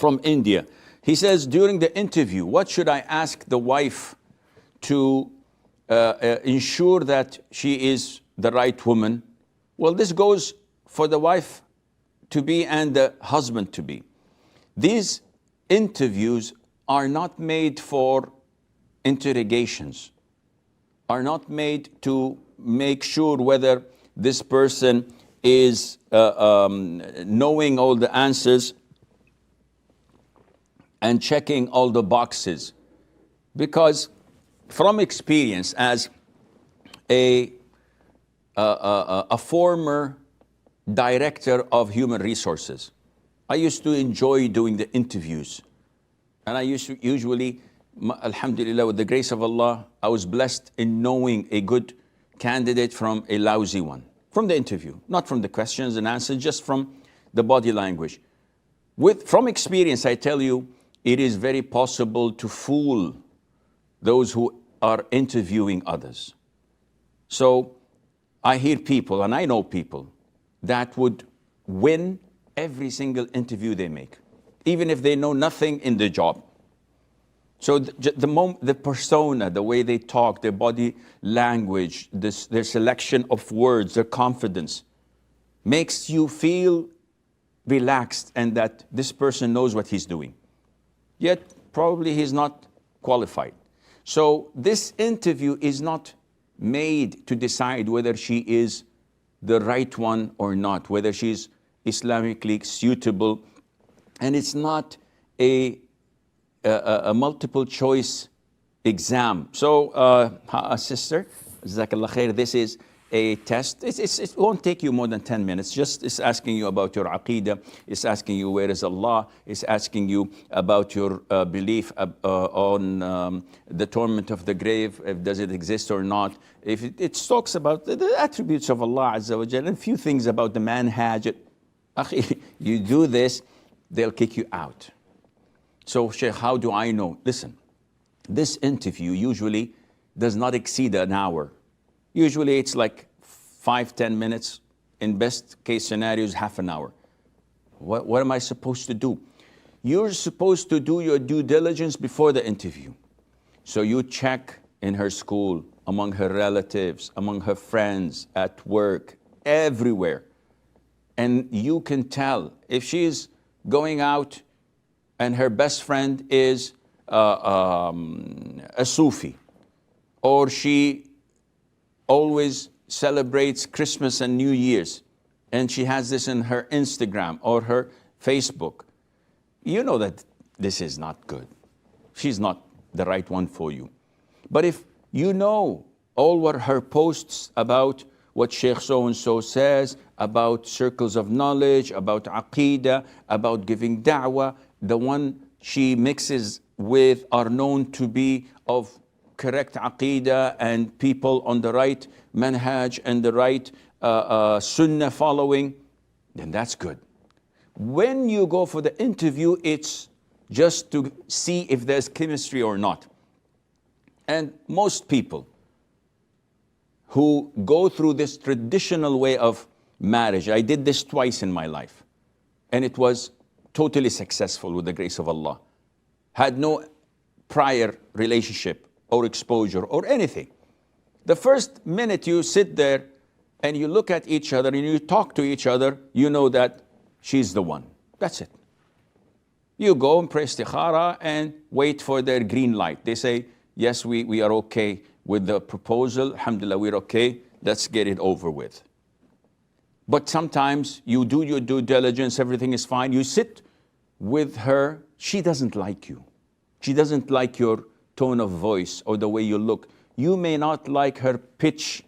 from India. He says, during the interview, what should I ask the wife to ensure that she is the right woman? Well, this goes for the wife to be and the husband to be. These interviews are not made for interrogations, are not made to make sure whether this person is knowing all the answers and checking all the boxes. Because from experience, as a former director of human resources, I used to enjoy doing the interviews. And I used to usually, alhamdulillah, with the grace of Allah, I was blessed in knowing a good candidate from a lousy one. From the interview, not from the questions and answers, just from the body language. From experience, I tell you, it is very possible to fool those who are interviewing others. So I hear people, and I know people, that would win every single interview they make, even if they know nothing in the job. So the persona, the way they talk, their body language, their selection of words, their confidence, makes you feel relaxed and that this person knows what he's doing. Yet, probably he's not qualified. So this interview is not made to decide whether she is the right one or not, whether she's Islamically suitable. And it's not a multiple choice exam. So, sister, Jazakallah khair, this is a test. It won't take you more than 10 minutes. Just it's asking you about your aqeedah. It's asking you where is Allah. It's asking you about your belief on the torment of the grave, if does it exist or not. If it talks about the attributes of Allah Azza wa Jalla, and a few things about the manhaj. You do this, they'll kick you out. So, Sheikh, how do I know? Listen, this interview usually does not exceed an hour. Usually it's like 5-10 minutes. In best case scenarios, half an hour. What am I supposed to do? You're supposed to do your due diligence before the interview. So you check in her school, among her relatives, among her friends, at work, everywhere. And you can tell if she's going out and her best friend is a Sufi, or she always celebrates Christmas and New Year's, and she has this in her Instagram or her Facebook, you know that this is not good. She's not the right one for you. But if you know all what her posts about what Sheikh so-and-so says, about circles of knowledge, about aqeedah, about giving da'wah, the one she mixes with are known to be of correct aqeedah and people on the right manhaj and the right sunnah following, then that's good. When you go for the interview, it's just to see if there's chemistry or not. And most people who go through this traditional way of marriage, I did this twice in my life, and it was totally successful with the grace of Allah. Had no prior relationship or exposure or anything. The first minute you sit there and you look at each other and you talk to each other, you know that she's the one. That's it. You go and pray istikhara and wait for their green light. They say, yes, we are okay with the proposal. Alhamdulillah, we're okay. Let's get it over with. But sometimes you do your due diligence, everything is fine. You sit with her, she doesn't like you. She doesn't like your tone of voice or the way you look. You may not like her pitch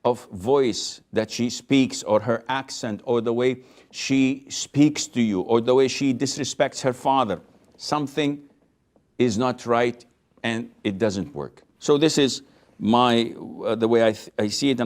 of voice that she speaks, or her accent, or the way she speaks to you, or the way she disrespects her father. Something is not right and it doesn't work. So this is the way I see it.